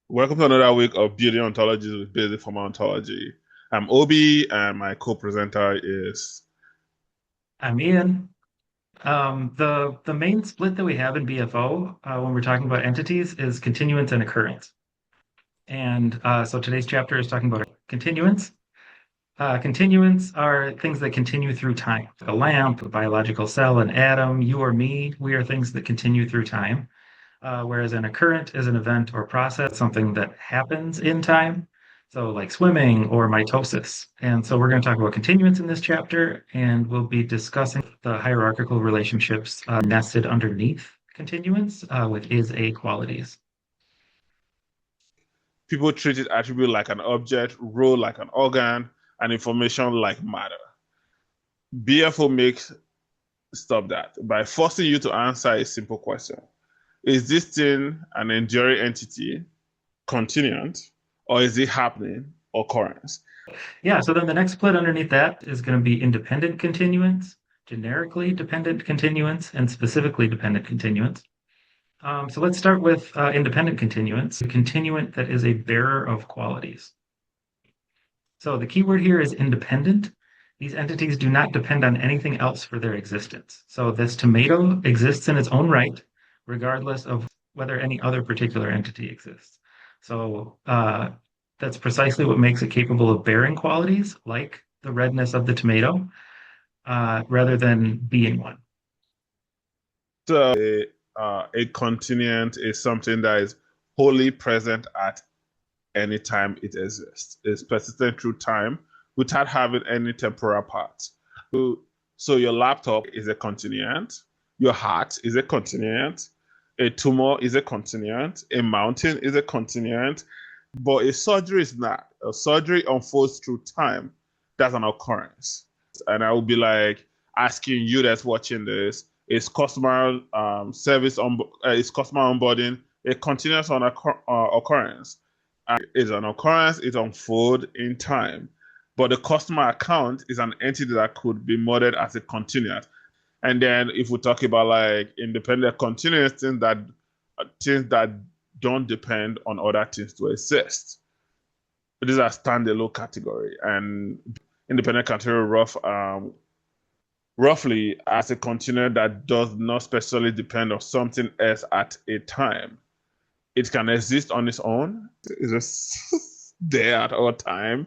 Welcome to another week of Building Ontologies with Basic Formal Ontology. I'm Obi, and my co-presenter is. I'm Ian. The main split that we have in BFO when we're talking about entities is continuance and occurrence. And so today's chapter is talking about continuance. Continuance are things that continue through time. A lamp, a biological cell, an atom, you or me, we are things that continue through time. Whereas an occurrent is an event or process, something that happens in time. So, like swimming or mitosis. And so, we're going to talk about continuance in this chapter, and we'll be discussing the hierarchical relationships nested underneath continuance with is-a qualities. People treat it attribute like an object, role like an organ, and information like matter. BFO makes stop that by forcing you to answer a simple question. Is this thing an enduring entity, continuant, or is it happening, occurrence? Yeah, so then the next split underneath that is going to be independent continuance, generically dependent continuance, and specifically dependent continuance. So let's start with independent continuance, a continuant that is a bearer of qualities. So the keyword here is independent. These entities do not depend on anything else for their existence. So this tomato exists in its own right, regardless of whether any other particular entity exists. So that's precisely what makes it capable of bearing qualities, like the redness of the tomato, rather than being one. So, a continuant is something that is wholly present at anytime it exists. It's persistent through time without having any temporal part. So your laptop is a continuant, your heart is a continuant, a tumor is a continuant, a mountain is a continuant, but a surgery is not. A surgery unfolds through time. That's an occurrence. And I will be like asking you that's watching this, is customer service on is customer onboarding a continuous occurrence? Is an occurrence, it unfolds in time. But the customer account is an entity that could be modeled as a continuous. And then if we talk about like independent continuous things that don't depend on other things to exist. These are standalone category and independent category roughly as a continuous that does not specially depend on something else at a time. It can exist on its own. It's just there at all time.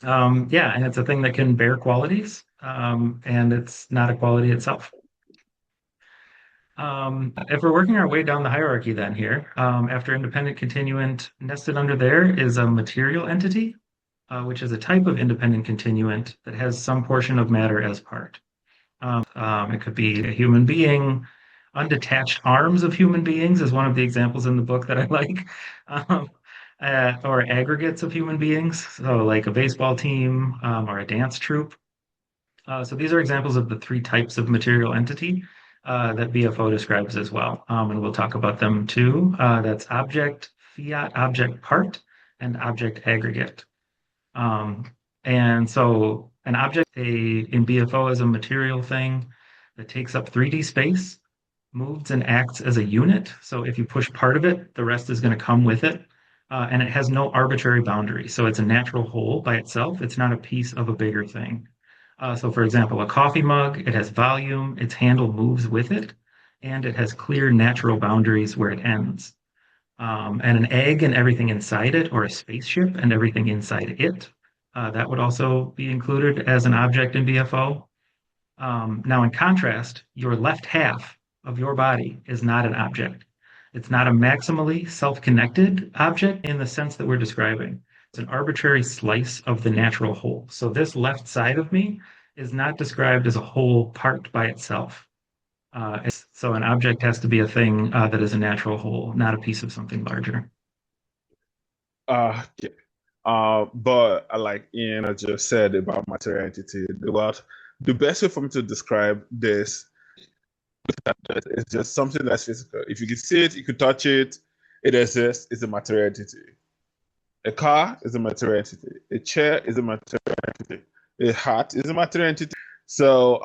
Yeah, and it's a thing that can bear qualities, and it's not a quality itself. If we're working our way down the hierarchy, then here, after independent continuant, nested under there is a material entity, which is a type of independent continuant that has some portion of matter as part. It could be a human being. Undetached arms of human beings is one of the examples in the book that I like, um, or aggregates of human beings, so like a baseball team or a dance troupe. So these are examples of the three types of material entity that BFO describes as well. And we'll talk about them too. That's object, fiat, object part, and object aggregate. Um, and so an object in BFO is a material thing that takes up 3D space, moves and acts as a unit. So if you push part of it, the rest is going to come with it. And it has no arbitrary boundary. So it's a natural whole by itself. It's not a piece of a bigger thing. So for example, a coffee mug, it has volume, its handle moves with it, and it has clear natural boundaries where it ends. And an egg and everything inside it, or a spaceship and everything inside it, that would also be included as an object in BFO. Now, in contrast, your left half of your body is not an object. It's not a maximally self-connected object in the sense that we're describing. It's an arbitrary slice of the natural whole. So this left side of me is not described as a whole part by itself. So an object has to be a thing that is a natural whole, not a piece of something larger. Yeah. But like Ian has just said about material entity, the best way for me to describe this is just something that's physical. If you can see it, you can touch it, it exists, it's a material entity. A car is a material entity. A chair is a material entity. A hat is a material entity. So,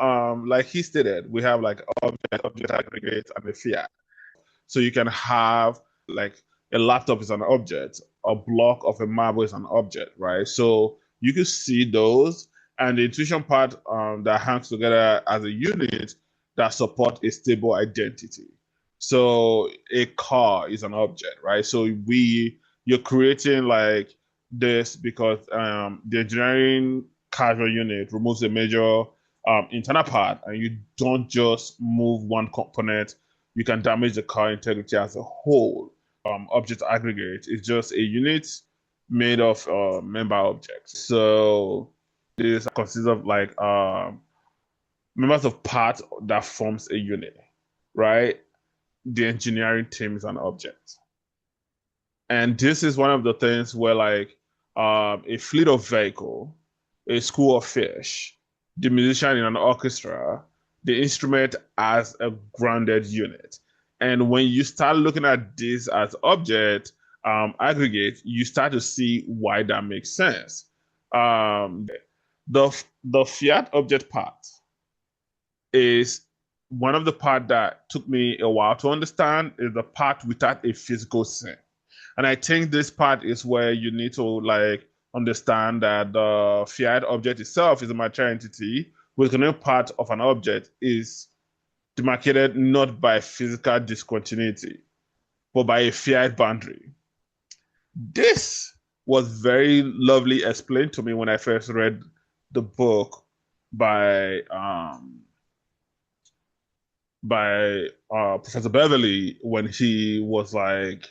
like he stated, we have like object aggregate, and a fiat. So you can have like a laptop is an object, a block of a marble is an object, right? So you can see those, and the intuition part that hangs together as a unit that support a stable identity. So a car is an object, right? So you're creating like this because the engineering casual unit removes a major internal part, and you don't just move one component. You can damage the car integrity as a whole. Object aggregate is just a unit made of member objects. So this consists of like members of part that forms a unit, right? The engineering team is an object. And this is one of the things where like a fleet of vehicle, a school of fish, the musician in an orchestra, the instrument as a grounded unit. And when you start looking at this as object aggregate, you start to see why that makes sense. The fiat object part is one of the part that took me a while to understand is the part without a physical thing. And I think this part is where you need to like understand that the fiat object itself is a material entity, with the part of an object is demarcated not by physical discontinuity, but by a fiat boundary. This was very lovely explained to me when I first read the book by Professor Beverly, when he was like,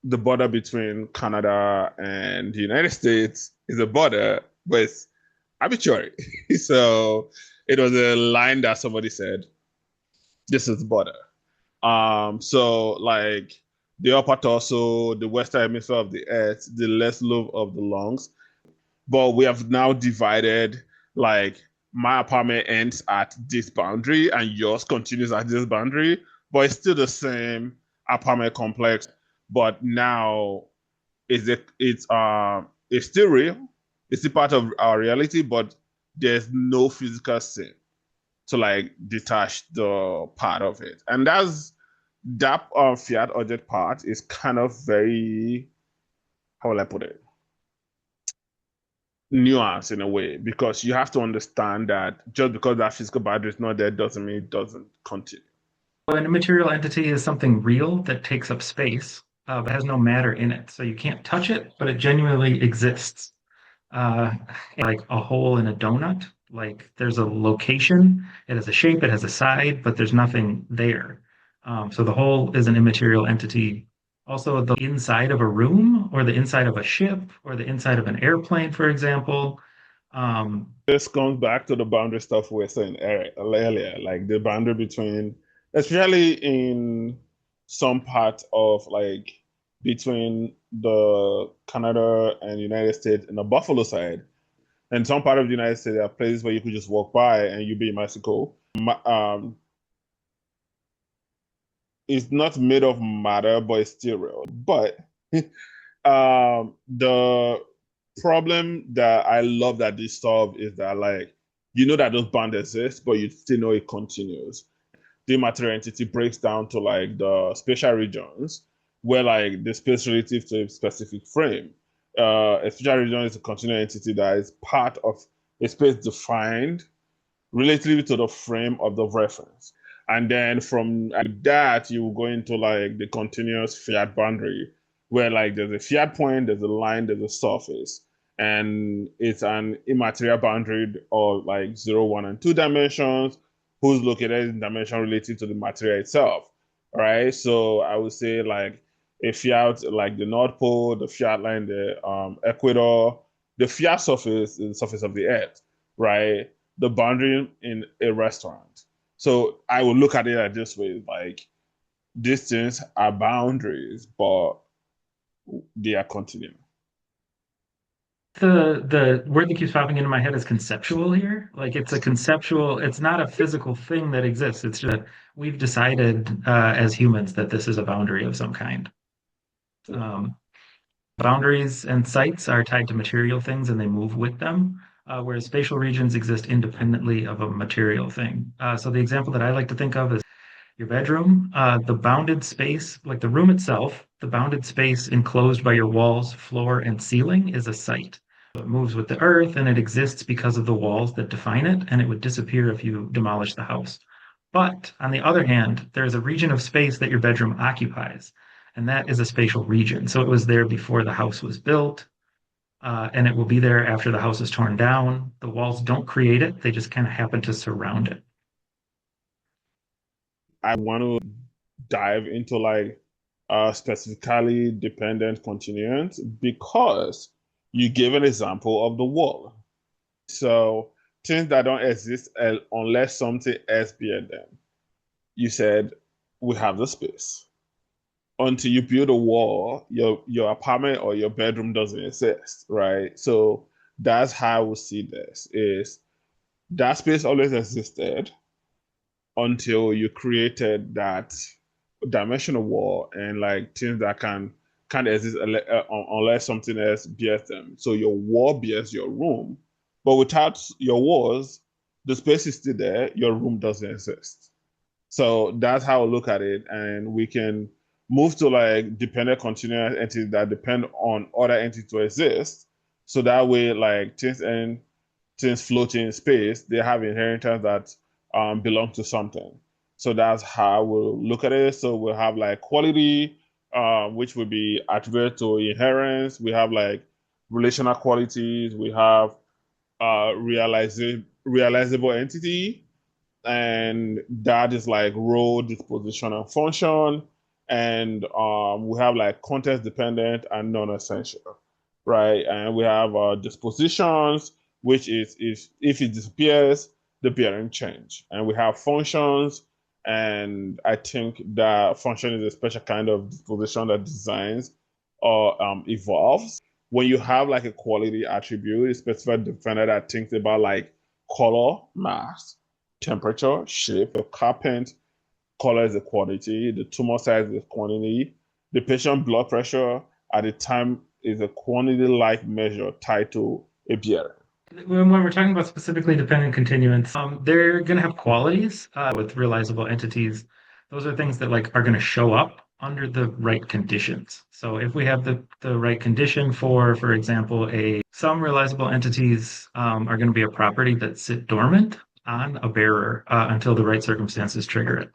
the border between Canada and the United States is a border, but it's arbitrary. So it was a line that somebody said, this is the border. So like the upper torso, the western hemisphere of the earth, the left lobe of the lungs. But we have now divided, like my apartment ends at this boundary and yours continues at this boundary, but it's still the same apartment complex. But now it's still real. It's still part of our reality, but there's no physical thing to like detach the part of it. And that fiat object part is kind of very, how will I put it? Nuance in a way, because you have to understand that just because that physical boundary is not there doesn't mean it doesn't continue. Well, an immaterial entity is something real that takes up space, but has no matter in it. So you can't touch it, but it genuinely exists. Uh, like a hole in a donut. Like there's a location, it has a shape, it has a side, but there's nothing there. So the hole is an immaterial entity. Also, the inside of a room, or the inside of a ship, or the inside of an airplane, for example. This comes back to the boundary stuff we were saying earlier, like the boundary between, especially in some part of like between the Canada and United States in the Buffalo side. And some part of the United States, there are places where you could just walk by and you'd be in Mexico. It's not made of matter, but it's still real. But the problem that I love that this solved is that like you know that those bands exist, but you still know it continues. The material entity breaks down to like the spatial regions where like the space relative to a specific frame. A spatial region is a continuous entity that is part of a space defined relatively to the frame of the reference. And then from that, you will go into like the continuous fiat boundary, where like there's a fiat point, there's a line, there's a surface. And it's an immaterial boundary of like 0, 1, and 2 dimensions, who's located in dimension related to the material itself. Right. So I would say like a fiat, like the North Pole, the fiat line, the equator, the fiat surface is the surface of the earth, right? The boundary in a restaurant. So I would look at it like this way, like these things are boundaries, but they are continuing. The word that keeps popping into my head is conceptual here. Like it's a conceptual, it's not a physical thing that exists. It's just we've decided as humans that this is a boundary of some kind. Um, Boundaries and sites are tied to material things and they move with them, whereas spatial regions exist independently of a material thing. So the example that I like to think of is your bedroom. The bounded space, like the room itself, The bounded space enclosed by your walls, floor, and ceiling is a site. It moves with the earth and it exists because of the walls that define it, and it would disappear if you demolish the house. But on the other hand, there is a region of space that your bedroom occupies, and that is a spatial region. So it was there before the house was built, and it will be there after the house is torn down. The walls don't create it, they just kind of happen to surround it. I want to dive into like specifically dependent continuants because you gave an example of the wall. So things that don't exist unless something else behind them. You said we have the space. Until you build a wall, your apartment or your bedroom doesn't exist, right? So that's how we see this is that space always existed until you created that dimensional wall and like things that can't exist unless something else bears them. So your wall bears your room, but without your walls, the space is still there. Your room doesn't exist. So that's how I look at it, and we can move to like dependent continuous entities that depend on other entities to exist. So that way, like things floating in space, they have inheritance that belong to something. So that's how we'll look at it. So we'll have like quality, which will be attributed to inheritance. We have like relational qualities. We have realizable entity, and that is like role, disposition, and function. And we have like context dependent and non-essential, right? And we have dispositions, which is if it disappears, the bearing change. And we have functions, and I think that function is a special kind of disposition that designs or evolves. When you have like a quality attribute, it's specified defender that thinks about like color, mass, temperature, shape. The carpent color is a quantity, the tumor size is a quantity, the patient blood pressure at the time is a quantity-like measure tied to a bearing. When we're talking about specifically dependent continuants, they're going to have qualities with realizable entities. Those are things that like are going to show up under the right conditions. So if we have the right condition for example, some realizable entities are going to be a property that sit dormant on a bearer until the right circumstances trigger it.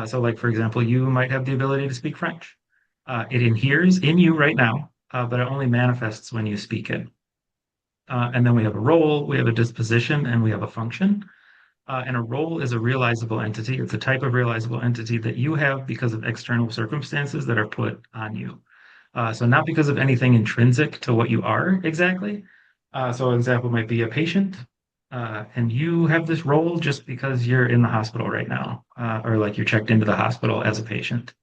So like for example, you might have the ability to speak French. It inheres in you right now, but it only manifests when you speak it. And then we have a role, we have a disposition, and we have a function. And a role is a realizable entity. It's a type of realizable entity that you have because of external circumstances that are put on you. So not because of anything intrinsic to what you are exactly. So an example might be a patient, and you have this role just because you're in the hospital right now, or like you're checked into the hospital as a patient.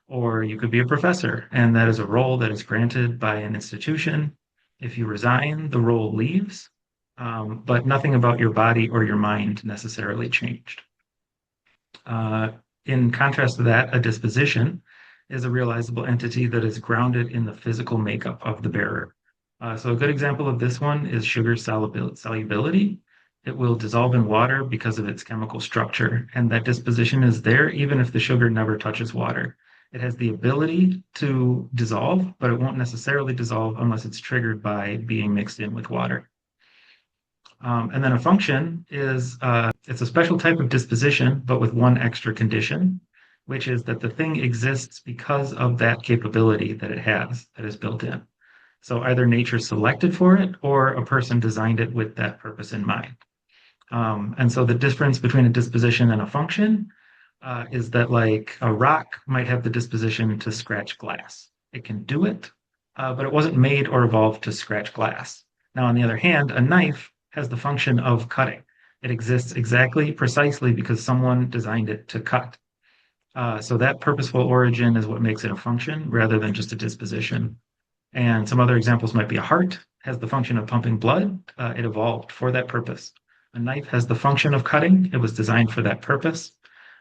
Or you could be a professor, and that is a role that is granted by an institution. If you resign, the role leaves, but nothing about your body or your mind necessarily changed. In contrast to that, a disposition is a realizable entity that is grounded in the physical makeup of the bearer. So a good example of this one is sugar solubility. It will dissolve in water because of its chemical structure, and that disposition is there even if the sugar never touches water. It has the ability to dissolve, but it won't necessarily dissolve unless it's triggered by being mixed in with water. And then a function is it's a special type of disposition, but with one extra condition, which is that the thing exists because of that capability that it has that is built in. So either nature selected for it or a person designed it with that purpose in mind. And so the difference between a disposition and a function is that like a rock might have the disposition to scratch glass. It can do it, but it wasn't made or evolved to scratch glass. Now, on the other hand, a knife has the function of cutting. It exists exactly, precisely because someone designed it to cut. So that purposeful origin is what makes it a function rather than just a disposition. And some other examples might be a heart has the function of pumping blood. It evolved for that purpose. A knife has the function of cutting. It was designed for that purpose.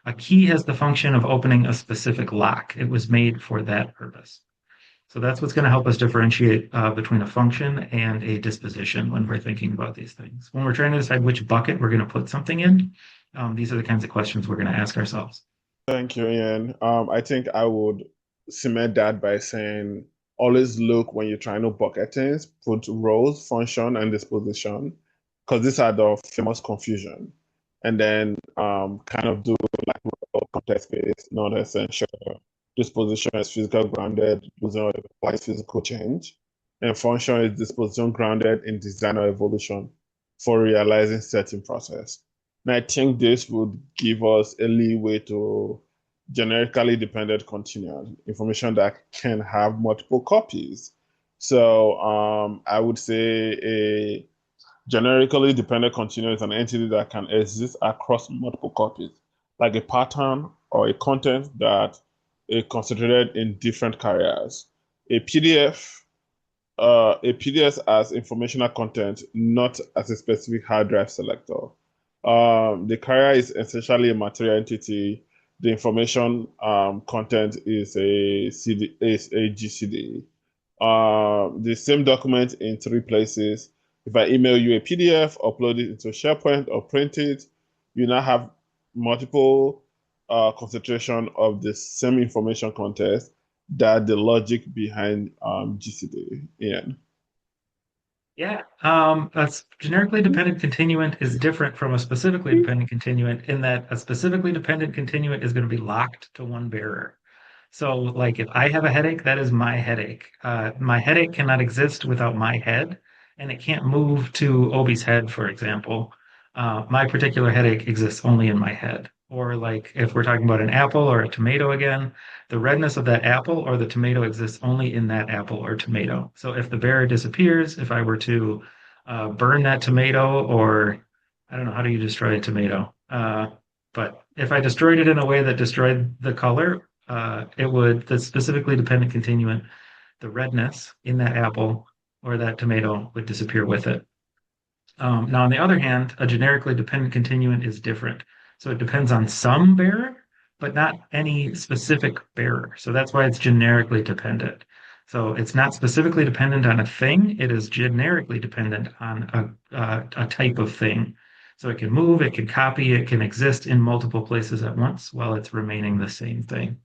A key has the function of opening a specific lock. It was made for that purpose. So that's what's going to help us differentiate between a function and a disposition when we're thinking about these things. When we're trying to decide which bucket we're going to put something in, these are the kinds of questions we're going to ask ourselves. Thank you, Ian. I think I would cement that by saying always look when you're trying to bucket things, put roles, function, and disposition, because these are the famous confusion. And then kind of do like role context based, not essential. Disposition is physical grounded, using implies physical change. And function is disposition grounded in design or evolution for realizing certain process. And I think this would give us a leeway to generically dependent continuous information that can have multiple copies. So I would say a generically dependent continuous is an entity that can exist across multiple copies, like a pattern or a content that is concentrated in different carriers. A PDF, a PDF as informational content, not as a specific hard drive selector. The carrier is essentially a material entity. The information content is a CD, is a GCD. The same document in three places. If I email you a PDF, upload it into SharePoint or print it, you now have multiple concentration of the same information content that the logic behind GCD. Yeah. Yeah, a generically dependent continuant is different from a specifically dependent continuant in that a specifically dependent continuant is going to be locked to one bearer. So, like, if I have a headache, that is my headache. My headache cannot exist without my head, and it can't move to Obi's head, for example. My particular headache exists only in my head. Or, like, if we're talking about an apple or a tomato again, the redness of that apple or the tomato exists only in that apple or tomato. So, if the bearer disappears, if I were to burn that tomato, or I don't know, how do you destroy a tomato? But if I destroyed it in a way that destroyed the color, it would, the specifically dependent continuant, the redness in that apple or that tomato would disappear with it. Now, on the other hand, a generically dependent continuant is different. So it depends on some bearer, but not any specific bearer. So that's why it's generically dependent. So it's not specifically dependent on a thing, it is generically dependent on a type of thing. So it can move, it can copy, it can exist in multiple places at once while it's remaining the same thing.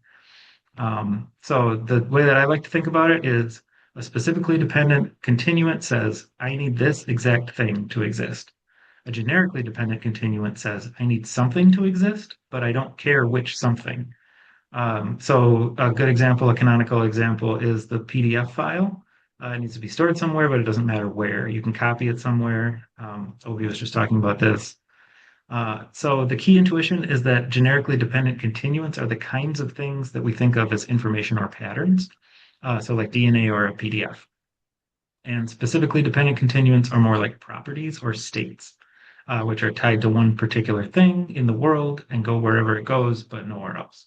So the way that I like to think about it is a specifically dependent continuant says, I need this exact thing to exist. A generically dependent continuant says, I need something to exist, but I don't care which something. So a good example, a canonical example is the PDF file. It needs to be stored somewhere, but it doesn't matter where. You can copy it somewhere. Obi was just talking about this. So the key intuition is that generically dependent continuants are the kinds of things that we think of as information or patterns. So like DNA or a PDF. And specifically dependent continuants are more like properties or states, which are tied to one particular thing in the world and go wherever it goes, but nowhere else.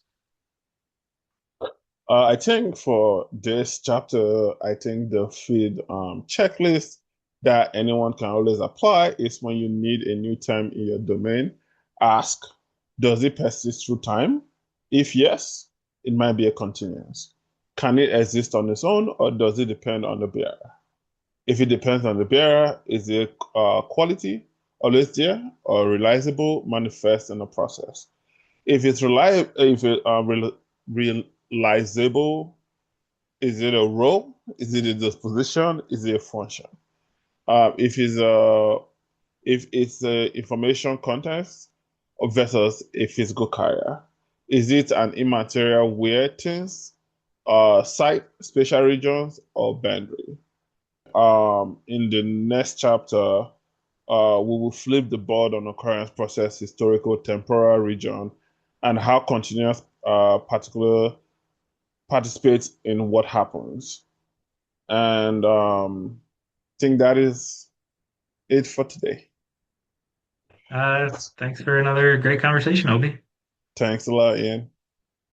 I think for this chapter, I think the feed checklist that anyone can always apply is when you need a new term in your domain, ask, does it persist through time? If yes, it might be a continuous. Can it exist on its own or does it depend on the bearer? If it depends on the bearer, is it quality, always there, or realizable, manifest in the process? If it's reliable, if it realizable, is it a role? Is it a disposition? Is it a function? If it's a if it's a information context versus a physical carrier, is it an immaterial where things, site, spatial regions, or boundary? In the next chapter, we will flip the board on occurrence process, historical, temporal region, and how continuous particular participates in what happens. And I think that is it for today. Thanks for another great conversation, Obi. Thanks a lot, Ian.